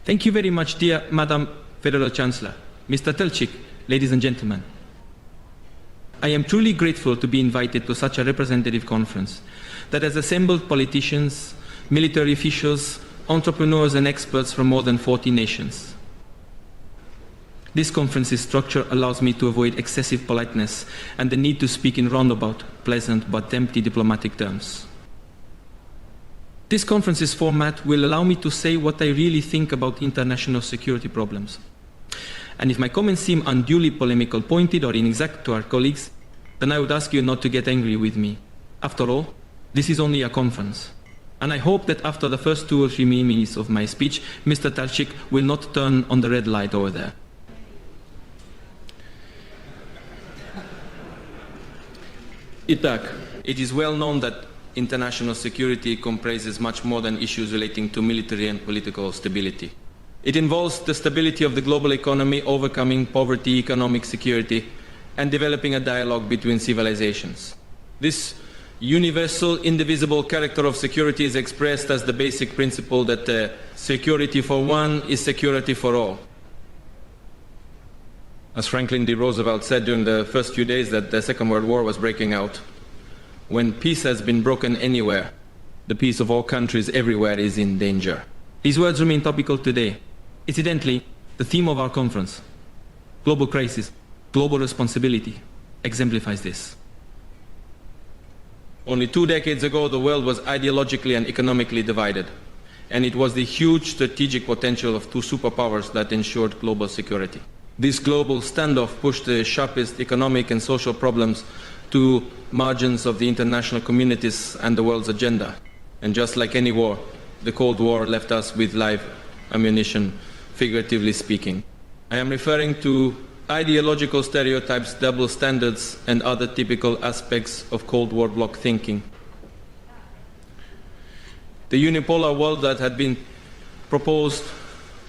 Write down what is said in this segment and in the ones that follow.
Thank you very much, dear Madam Federal Chancellor, Mr. Telchik, ladies and gentlemen. I am truly grateful to be invited to such a representative conference that has assembled politicians, military officials, entrepreneurs and experts from more than 40 nations. This conference's structure allows me to avoid excessive politeness and the need to speak in roundabout, pleasant but empty diplomatic terms. This conference's format will allow me to say what I really think about international security problems. And if my comments seem unduly polemical, pointed or inexact to our colleagues, then I would ask you not to get angry with me. After all, this is only a conference. And I hope that after the first 2 or 3 minutes of my speech, Mr. Telchik will not turn on the red light over there. It is well known that international security comprises much more than issues relating to military and political stability. It involves the stability of the global economy, overcoming poverty, economic security, and developing a dialogue between civilizations. This universal, indivisible character of security is expressed as the basic principle that security for one is security for all. As Franklin D. Roosevelt said during the first few days that the Second World War was breaking out, when peace has been broken anywhere, the peace of all countries everywhere is in danger. These words remain topical today. Incidentally, the theme of our conference, global crisis, global responsibility, exemplifies this. Only 2 decades ago, the world was ideologically and economically divided, and it was the huge strategic potential of 2 superpowers that ensured global security. This global standoff pushed the sharpest economic and social problems to margins of the international communities and the world's agenda. And just like any war, the Cold War left us with live ammunition, figuratively speaking. I am referring to ideological stereotypes, double standards, and other typical aspects of Cold War bloc thinking. The unipolar world that had been proposed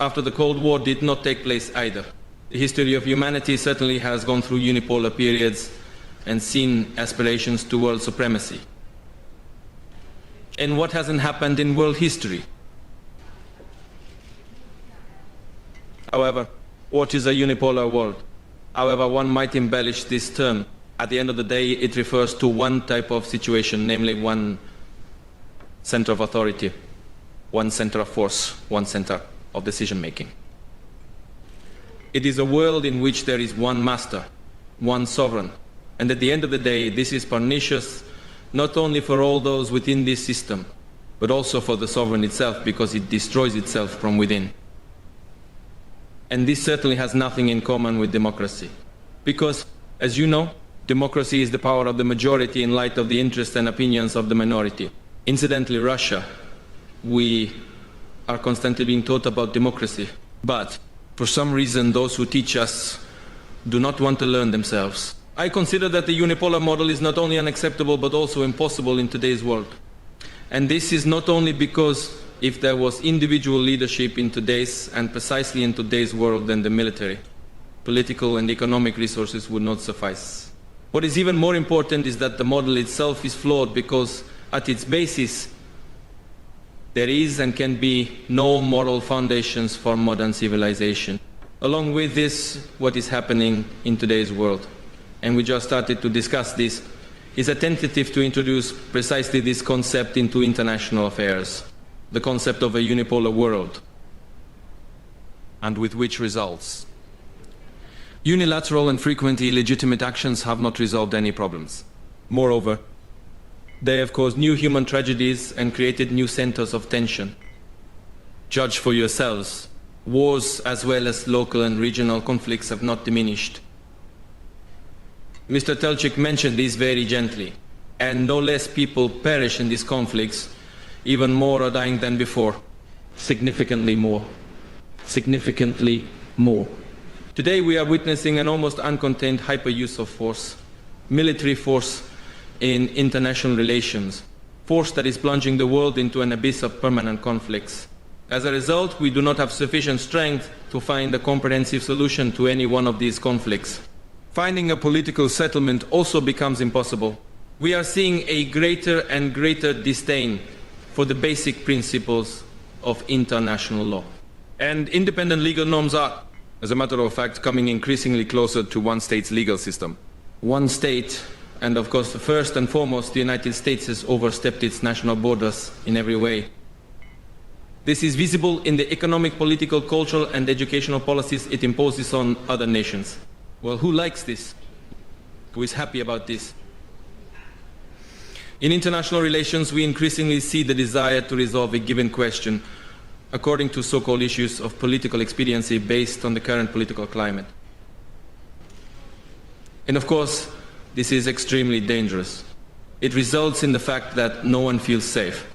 after the Cold War did not take place either. The history of humanity certainly has gone through unipolar periods and seen aspirations to world supremacy. And what hasn't happened in world history? However, what is a unipolar world? However one might embellish this term, at the end of the day it refers to one type of situation, namely one center of authority, one center of force, one center of decision-making. It is a world in which there is one master, one sovereign, and at the end of the day this is pernicious not only for all those within this system, but also for the sovereign itself, because it destroys itself from within. And this certainly has nothing in common with democracy. Because, as you know, democracy is the power of the majority in light of the interests and opinions of the minority. Incidentally, Russia, we are constantly being taught about democracy. But, for some reason, those who teach us do not want to learn themselves. I consider that the unipolar model is not only unacceptable, but also impossible in today's world. And this is not only because if there was individual leadership in today's, and precisely in today's world, then the military, political and economic resources would not suffice. What is even more important is that the model itself is flawed, because at its basis there is and can be no moral foundations for modern civilization. Along with this, what is happening in today's world, and we just started to discuss this, is a tentative to introduce precisely this concept into international affairs. The concept of a unipolar world. And with which results? Unilateral and frequently illegitimate actions have not resolved any problems. Moreover, they have caused new human tragedies and created new centers of tension. Judge for yourselves. Wars as well as local and regional conflicts have not diminished. Mr. Telchik mentioned this very gently, and no less people perish in these conflicts. Even more are dying than before. Significantly more. Significantly more. Today we are witnessing an almost uncontained hyper-use of force. Military force in international relations. Force that is plunging the world into an abyss of permanent conflicts. As a result, we do not have sufficient strength to find a comprehensive solution to any one of these conflicts. Finding a political settlement also becomes impossible. We are seeing a greater and greater disdain for the basic principles of international law. And independent legal norms are, as a matter of fact, coming increasingly closer to one state's legal system. One state, and of course, first and foremost, the United States has overstepped its national borders in every way. This is visible in the economic, political, cultural, and educational policies it imposes on other nations. Well, who likes this? Who is happy about this? In international relations, we increasingly see the desire to resolve a given question according to so-called issues of political expediency based on the current political climate. And of course, this is extremely dangerous. It results in the fact that no one feels safe.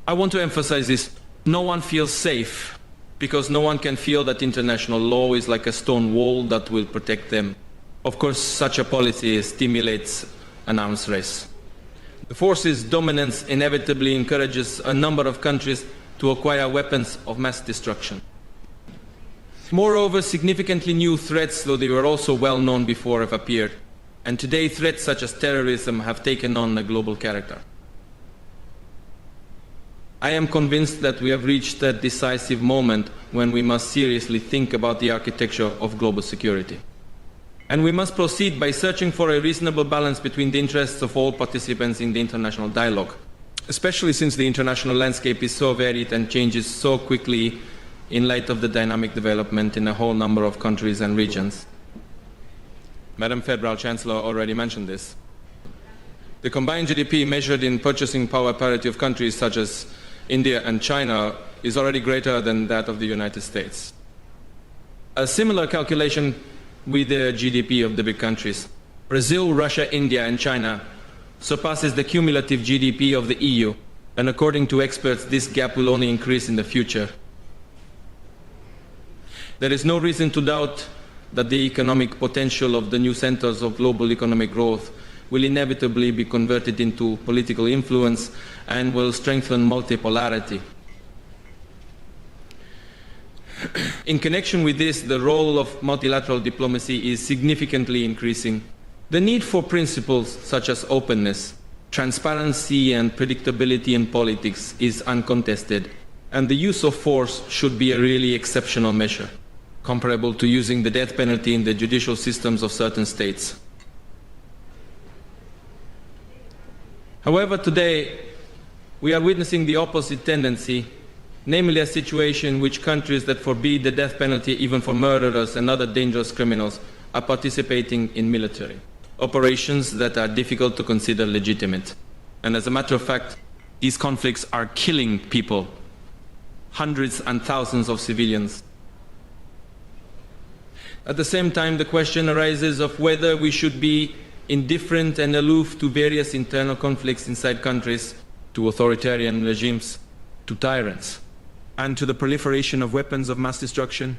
I want to emphasize this. No one feels safe because no one can feel that international law is like a stone wall that will protect them. Of course, such a policy stimulates an arms race. The force's dominance inevitably encourages a number of countries to acquire weapons of mass destruction. Moreover, significantly new threats, though they were also well known before, have appeared. And today, threats such as terrorism have taken on a global character. I am convinced that we have reached a decisive moment when we must seriously think about the architecture of global security. And we must proceed by searching for a reasonable balance between the interests of all participants in the international dialogue, especially since the international landscape is so varied and changes so quickly in light of the dynamic development in a whole number of countries and regions. Madam Federal Chancellor already mentioned this. The combined GDP measured in purchasing power parity of countries such as India and China is already greater than that of the United States. A similar calculation with the GDP of the big countries, Brazil, Russia, India, and China, surpasses the cumulative GDP of the EU, and according to experts, this gap will only increase in the future. There is no reason to doubt that the economic potential of the new centers of global economic growth will inevitably be converted into political influence and will strengthen multipolarity. In connection with this, the role of multilateral diplomacy is significantly increasing. The need for principles such as openness, transparency, and predictability in politics is uncontested, and the use of force should be a really exceptional measure, comparable to using the death penalty in the judicial systems of certain states. However, today, we are witnessing the opposite tendency, namely a situation in which countries that forbid the death penalty even for murderers and other dangerous criminals are participating in military operations that are difficult to consider legitimate. And as a matter of fact, these conflicts are killing people, hundreds and thousands of civilians. At the same time, the question arises of whether we should be indifferent and aloof to various internal conflicts inside countries, to authoritarian regimes, to tyrants, and to the proliferation of weapons of mass destruction.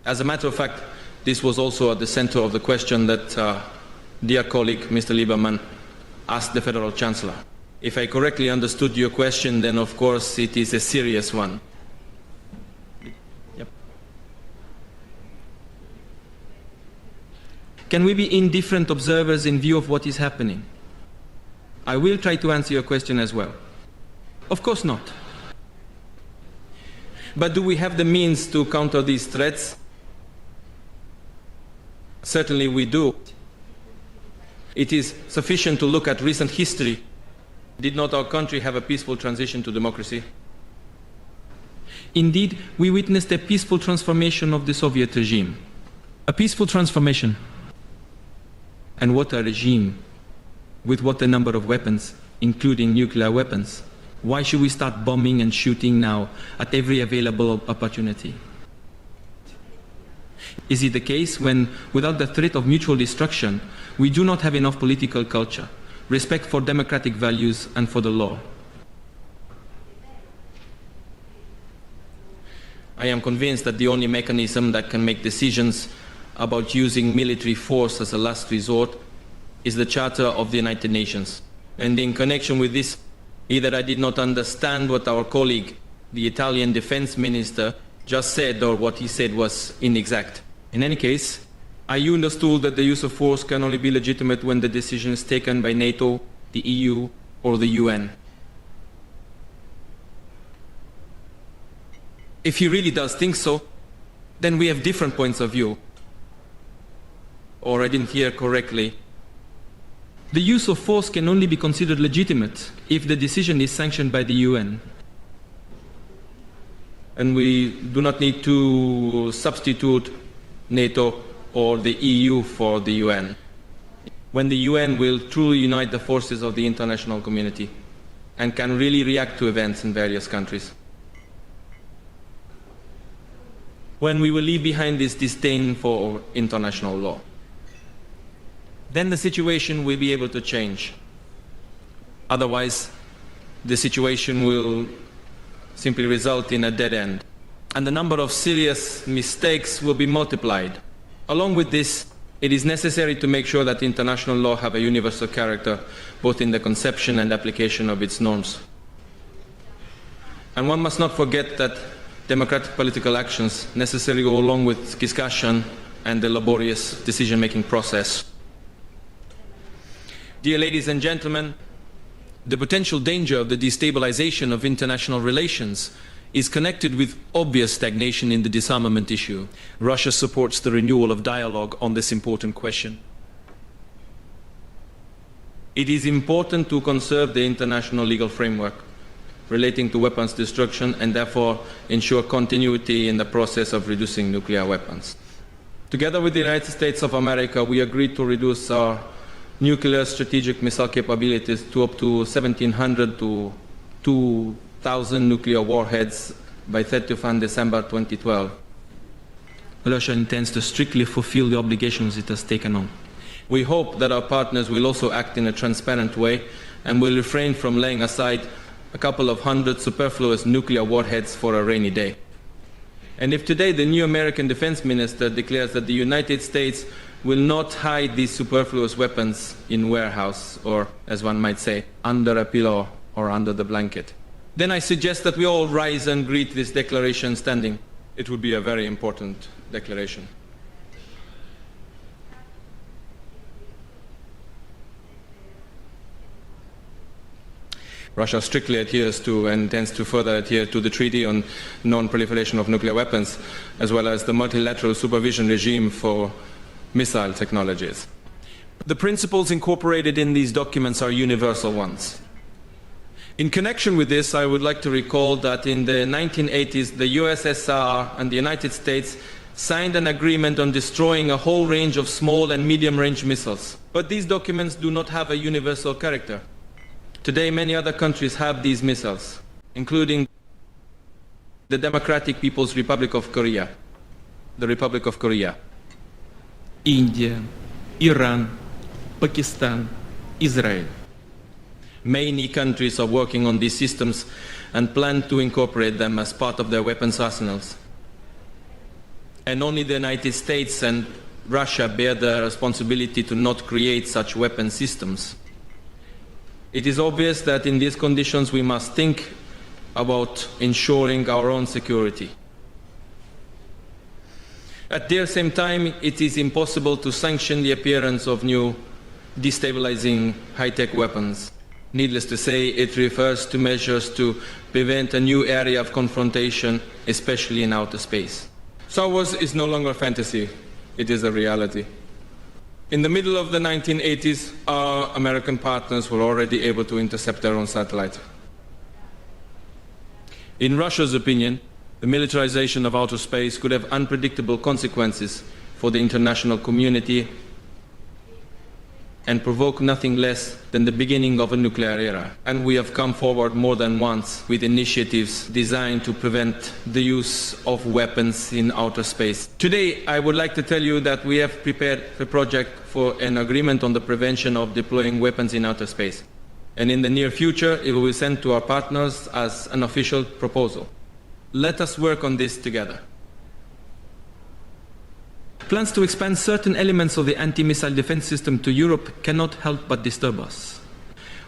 As a matter of fact, this was also at the center of the question that dear colleague Mr. Lieberman asked the Federal Chancellor. If I correctly understood your question, then of course it is a serious one. Yep. Can we be indifferent observers in view of what is happening? I will try to answer your question as well. Of course not. But do we have the means to counter these threats? Certainly we do. It is sufficient to look at recent history. Did not our country have a peaceful transition to democracy? Indeed, we witnessed a peaceful transformation of the Soviet regime. A peaceful transformation. And what a regime! With what a number of weapons, including nuclear weapons. Why should we start bombing and shooting now at every available opportunity? Is it the case when, without the threat of mutual destruction, we do not have enough political culture, respect for democratic values and for the law? I am convinced that the only mechanism that can make decisions about using military force as a last resort is the Charter of the United Nations. And in connection with this, either I did not understand what our colleague, the Italian defense minister, just said, or what he said was inexact. In any case, I understood that the use of force can only be legitimate when the decision is taken by NATO, the EU, or the UN. If he really does think so, then we have different points of view. Or I didn't hear correctly. The use of force can only be considered legitimate if the decision is sanctioned by the UN. And we do not need to substitute NATO or the EU for the UN. When the UN will truly unite the forces of the international community and can really react to events in various countries. When we will leave behind this disdain for international law. Then the situation will be able to change. Otherwise, the situation will simply result in a dead end. And the number of serious mistakes will be multiplied. Along with this, it is necessary to make sure that international law have a universal character, both in the conception and application of its norms. And one must not forget that democratic political actions necessarily go along with discussion and the laborious decision-making process. Dear ladies and gentlemen, the potential danger of the destabilization of international relations is connected with obvious stagnation in the disarmament issue. Russia supports the renewal of dialogue on this important question. It is important to conserve the international legal framework relating to weapons destruction and therefore ensure continuity in the process of reducing nuclear weapons. Together with the United States of America, we agreed to reduce our nuclear strategic missile capabilities to up to 1,700 to 2,000 nuclear warheads by 31 December 2012. Russia intends to strictly fulfill the obligations it has taken on. We hope that our partners will also act in a transparent way and will refrain from laying aside a couple of hundred superfluous nuclear warheads for a rainy day. And if today the new American defense minister declares that the United States will not hide these superfluous weapons in warehouse, or as one might say, under a pillow or under the blanket, then I suggest that we all rise and greet this declaration standing. It would be a very important declaration. Russia strictly adheres to and intends to further adhere to the Treaty on Non-Proliferation of Nuclear Weapons, as well as the multilateral supervision regime for missile technologies. The principles incorporated in these documents are universal ones. In connection with this, I would like to recall that in the 1980s, the USSR and the United States signed an agreement on destroying a whole range of small and medium-range missiles. But these documents do not have a universal character. Today, many other countries have these missiles, including the Democratic People's Republic of Korea, the Republic of Korea, India, Iran, Pakistan, Israel. Many countries are working on these systems and plan to incorporate them as part of their weapons arsenals. And only the United States and Russia bear the responsibility to not create such weapon systems. It is obvious that in these conditions we must think about ensuring our own security. At the same time, it is impossible to sanction the appearance of new destabilizing high-tech weapons. Needless to say, it refers to measures to prevent a new area of confrontation, especially in outer space. Star Wars is no longer fantasy, it is a reality. In the middle of the 1980s, our American partners were already able to intercept their own satellite. In Russia's opinion, the militarization of outer space could have unpredictable consequences for the international community and provoke nothing less than the beginning of a nuclear era. And we have come forward more than once with initiatives designed to prevent the use of weapons in outer space. Today, I would like to tell you that we have prepared a project for an agreement on the prevention of deploying weapons in outer space. And in the near future, it will be sent to our partners as an official proposal. Let us work on this together. Plans to expand certain elements of the anti-missile defense system to Europe cannot help but disturb us.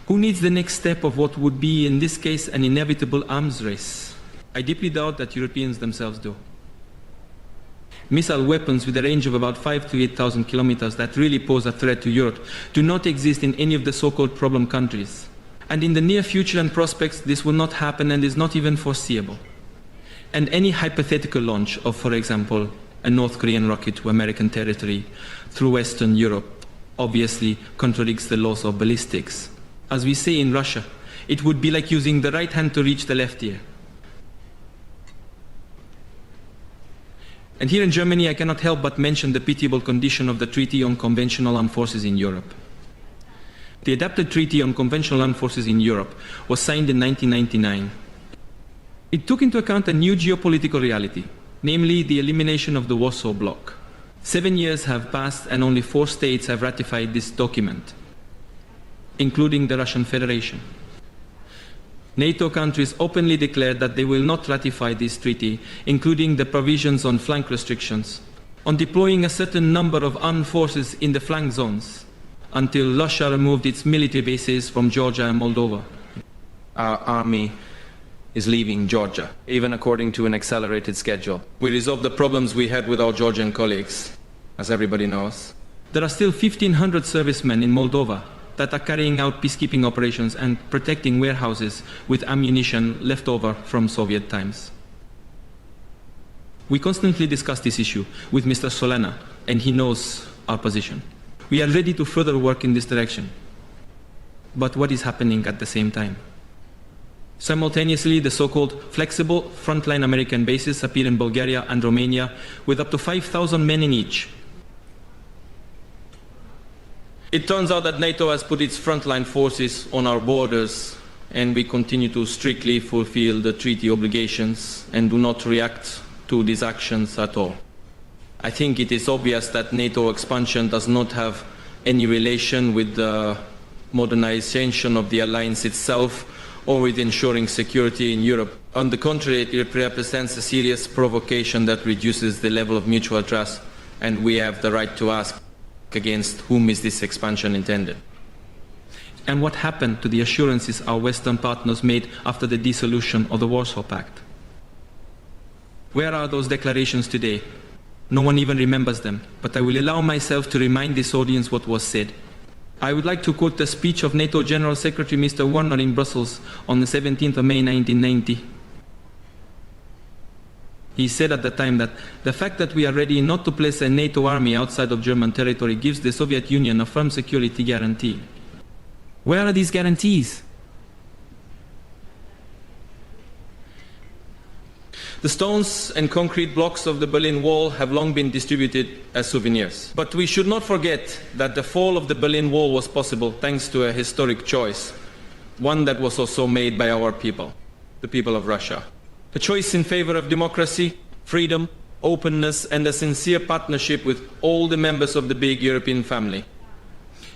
Who needs the next step of what would be, in this case, an inevitable arms race? I deeply doubt that Europeans themselves do. Missile weapons with a range of about 5,000 to 8,000 kilometers that really pose a threat to Europe do not exist in any of the so-called problem countries. And in the near future and prospects, this will not happen and is not even foreseeable. And any hypothetical launch of, for example, a North Korean rocket to American territory through Western Europe obviously contradicts the laws of ballistics. As we say in Russia, it would be like using the right hand to reach the left ear. And here in Germany, I cannot help but mention the pitiable condition of the Treaty on Conventional Armed Forces in Europe. The adapted Treaty on Conventional Armed Forces in Europe was signed in 1999. It took into account a new geopolitical reality, namely the elimination of the Warsaw Bloc. 7 years have passed and only 4 states have ratified this document, including the Russian Federation. NATO countries openly declared that they will not ratify this treaty, including the provisions on flank restrictions, on deploying a certain number of armed forces in the flank zones, until Russia removed its military bases from Georgia and Moldova. Our army is leaving Georgia, even according to an accelerated schedule. We resolved the problems we had with our Georgian colleagues, as everybody knows. There are still 1,500 servicemen in Moldova that are carrying out peacekeeping operations and protecting warehouses with ammunition left over from Soviet times. We constantly discuss this issue with Mr. Solana, and he knows our position. We are ready to further work in this direction. But what is happening at the same time? Simultaneously, the so-called flexible frontline American bases appear in Bulgaria and Romania with up to 5,000 men in each. It turns out that NATO has put its frontline forces on our borders, and we continue to strictly fulfill the treaty obligations and do not react to these actions at all. I think it is obvious that NATO expansion does not have any relation with the modernization of the alliance itself or with ensuring security in Europe. On the contrary, it represents a serious provocation that reduces the level of mutual trust, and we have the right to ask, against whom is this expansion intended? And what happened to the assurances our Western partners made after the dissolution of the Warsaw Pact? Where are those declarations today? No one even remembers them, but I will allow myself to remind this audience what was said. I would like to quote the speech of NATO General Secretary Mr. Werner in Brussels on the 17th of May 1990. He said at the time that the fact that we are ready not to place a NATO army outside of German territory gives the Soviet Union a firm security guarantee. Where are these guarantees? The stones and concrete blocks of the Berlin Wall have long been distributed as souvenirs. But we should not forget that the fall of the Berlin Wall was possible thanks to a historic choice, one that was also made by our people, the people of Russia. A choice in favor of democracy, freedom, openness, and a sincere partnership with all the members of the big European family.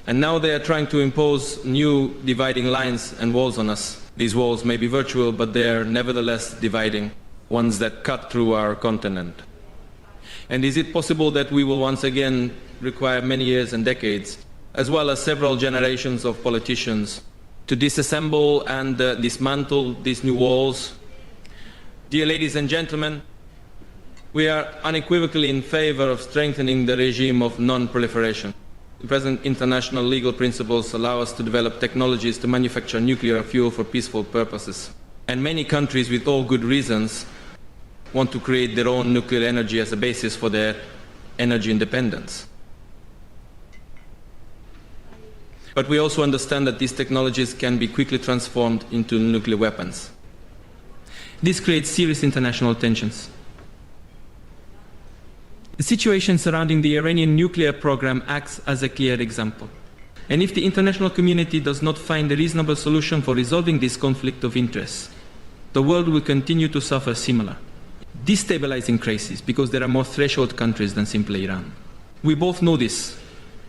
And now they are trying to impose new dividing lines and walls on us. These walls may be virtual, but they are nevertheless dividing, ones that cut through our continent. And is it possible that we will once again require many years and decades, as well as several generations of politicians, to disassemble and dismantle these new walls? Dear ladies and gentlemen, we are unequivocally in favor of strengthening the regime of non-proliferation. The present international legal principles allow us to develop technologies to manufacture nuclear fuel for peaceful purposes. And many countries, with all good reasons, want to create their own nuclear energy as a basis for their energy independence. But we also understand that these technologies can be quickly transformed into nuclear weapons. This creates serious international tensions. The situation surrounding the Iranian nuclear program acts as a clear example. And if the international community does not find a reasonable solution for resolving this conflict of interests, the world will continue to suffer similar, destabilizing crises, because there are more threshold countries than simply Iran. We both know this.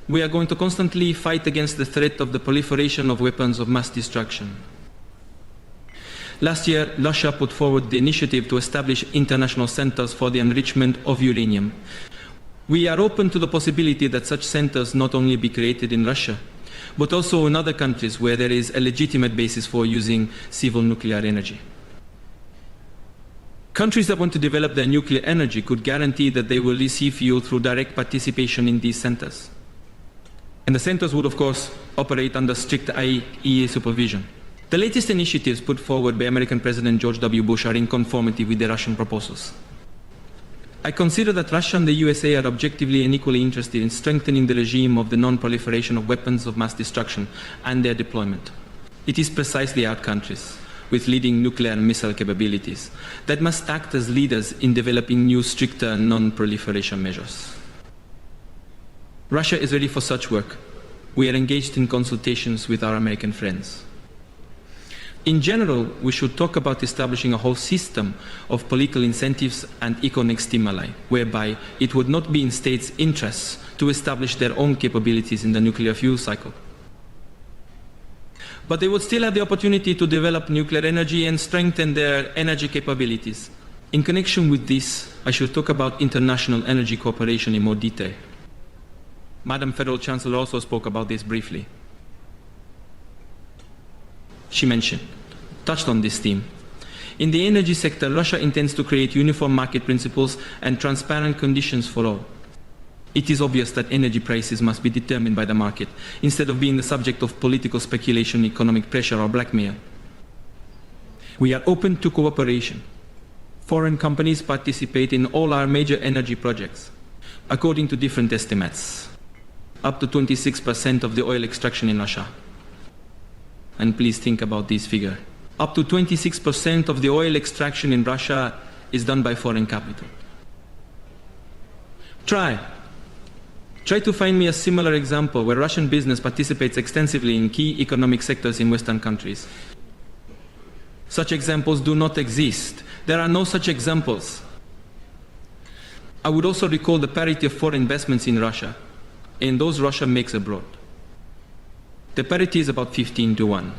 We are going to constantly fight against the threat of the proliferation of weapons of mass destruction. Last year, Russia put forward the initiative to establish international centers for the enrichment of uranium. We are open to the possibility that such centers not only be created in Russia, but also in other countries where there is a legitimate basis for using civil nuclear energy. Countries that want to develop their nuclear energy could guarantee that they will receive fuel through direct participation in these centers. And the centers would, of course, operate under strict IAEA supervision. The latest initiatives put forward by American President George W. Bush are in conformity with the Russian proposals. I consider that Russia and the USA are objectively and equally interested in strengthening the regime of the non-proliferation of weapons of mass destruction and their deployment. It is precisely our countries, with leading nuclear and missile capabilities, that must act as leaders in developing new, stricter non-proliferation measures. Russia is ready for such work. We are engaged in consultations with our American friends. In general, we should talk about establishing a whole system of political incentives and economic stimuli, whereby it would not be in states' interests to establish their own capabilities in the nuclear fuel cycle. But they would still have the opportunity to develop nuclear energy and strengthen their energy capabilities. In connection with this, I should talk about international energy cooperation in more detail. Madam Federal Chancellor also spoke about this briefly. She touched on this theme. In the energy sector, Russia intends to create uniform market principles and transparent conditions for all. It is obvious that energy prices must be determined by the market, instead of being the subject of political speculation, economic pressure, or blackmail. We are open to cooperation. Foreign companies participate in all our major energy projects, according to different estimates, up to 26% of the oil extraction in Russia. And please think about this figure. Up to 26% of the oil extraction in Russia is done by foreign capital. Try to find me a similar example where Russian business participates extensively in key economic sectors in Western countries. Such examples do not exist. There are no such examples. I would also recall the parity of foreign investments in Russia and those Russia makes abroad. The parity is about 15-1.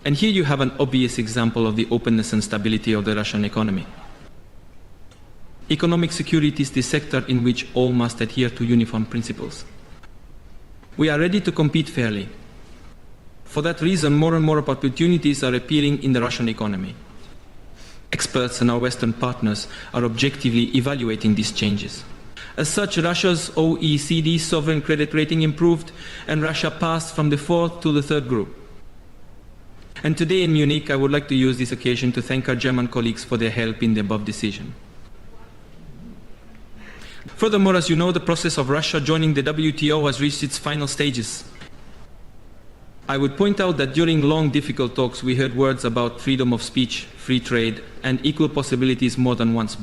And here you have an obvious example of the openness and stability of the Russian economy. Economic security is the sector in which all must adhere to uniform principles. We are ready to compete fairly. For that reason, more and more opportunities are appearing in the Russian economy. Experts and our Western partners are objectively evaluating these changes. As such, Russia's OECD sovereign credit rating improved, and Russia passed from the fourth to the third group. And today in Munich, I would like to use this occasion to thank our German colleagues for their help in the above decision. Furthermore, as you know, the process of Russia joining the WTO has reached its final stages. I would point out that during long, difficult talks, we heard words about freedom of speech, free trade, and equal possibilities more than once.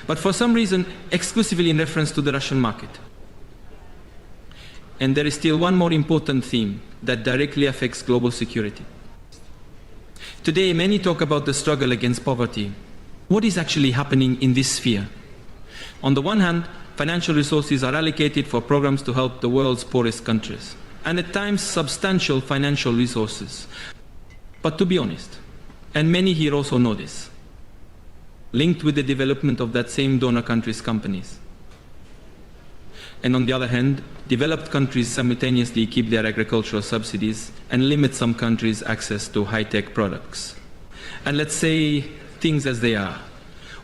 But for some reason, exclusively in reference to the Russian market. And there is still one more important theme that directly affects global security. Today, many talk about the struggle against poverty. What is actually happening in this sphere? On the one hand, financial resources are allocated for programs to help the world's poorest countries, and at times substantial financial resources. But to be honest, and many here also know this, linked with the development of that same donor country's companies. And on the other hand, developed countries simultaneously keep their agricultural subsidies and limit some countries' access to high-tech products. And let's say things as they are.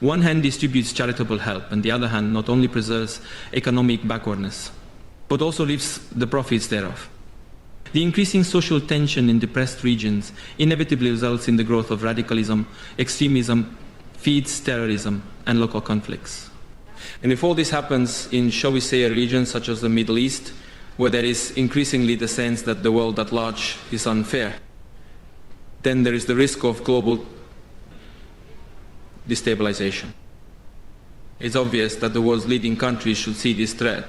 One hand distributes charitable help, and the other hand not only preserves economic backwardness, but also reaps the profits thereof. The increasing social tension in depressed regions inevitably results in the growth of radicalism, extremism, feeds terrorism, and local conflicts. And if all this happens in, shall we say, a region such as the Middle East, where there is increasingly the sense that the world at large is unfair, then there is the risk of global destabilization. It's obvious that the world's leading countries should see this threat,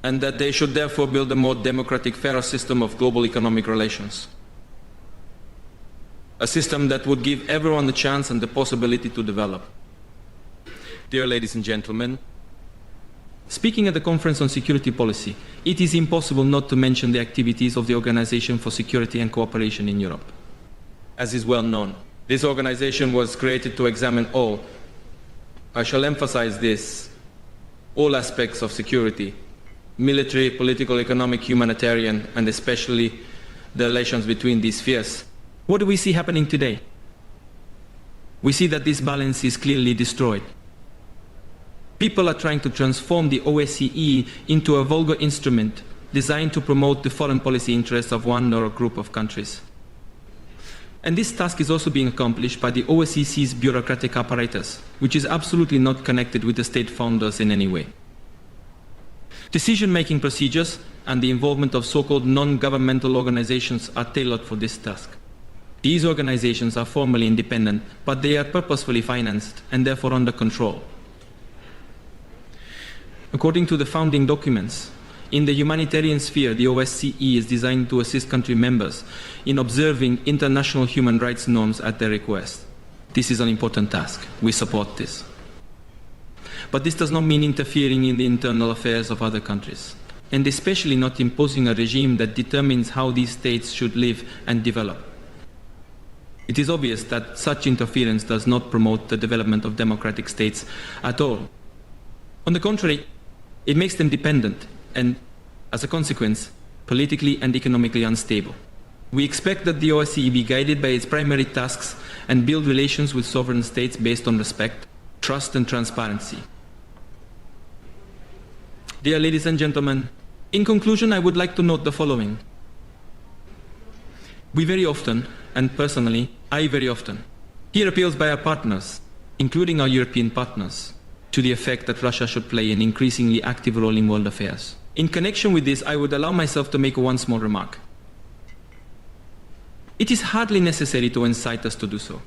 and that they should therefore build a more democratic, fairer system of global economic relations. A system that would give everyone the chance and the possibility to develop. Dear ladies and gentlemen, speaking at the Conference on Security Policy, it is impossible not to mention the activities of the Organization for Security and Cooperation in Europe. As is well known, this organization was created to examine all, I shall emphasize this, all aspects of security, military, political, economic, humanitarian, and especially the relations between these spheres. What do we see happening today? We see that this balance is clearly destroyed. People are trying to transform the OSCE into a vulgar instrument designed to promote the foreign policy interests of one or a group of countries. And this task is also being accomplished by the OSCE's bureaucratic apparatus, which is absolutely not connected with the state founders in any way. Decision-making procedures and the involvement of so-called non-governmental organizations are tailored for this task. These organizations are formally independent, but they are purposefully financed and therefore under control. According to the founding documents, in the humanitarian sphere, the OSCE is designed to assist country members in observing international human rights norms at their request. This is an important task. We support this. But this does not mean interfering in the internal affairs of other countries, and especially not imposing a regime that determines how these states should live and develop. It is obvious that such interference does not promote the development of democratic states at all. On the contrary, it makes them dependent and, as a consequence, politically and economically unstable. We expect that the OSCE be guided by its primary tasks and build relations with sovereign states based on respect, trust and transparency. Dear ladies and gentlemen, in conclusion, I would like to note the following. We very often, and personally, I very often, hear appeals by our partners, including our European partners, to the effect that Russia should play an increasingly active role in world affairs. In connection with this, I would allow myself to make one small remark. It is hardly necessary to incite us to do so.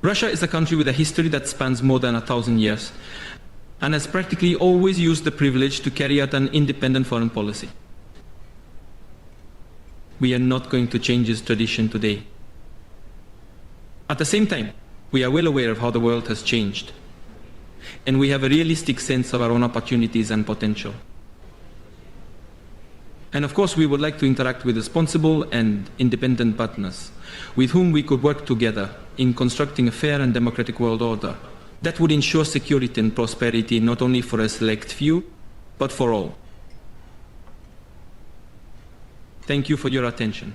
Russia is a country with a history that spans more than 1,000 years and has practically always used the privilege to carry out an independent foreign policy. We are not going to change this tradition today. At the same time, we are well aware of how the world has changed, and we have a realistic sense of our own opportunities and potential. And of course, we would like to interact with responsible and independent partners with whom we could work together in constructing a fair and democratic world order that would ensure security and prosperity not only for a select few, but for all. Thank you for your attention.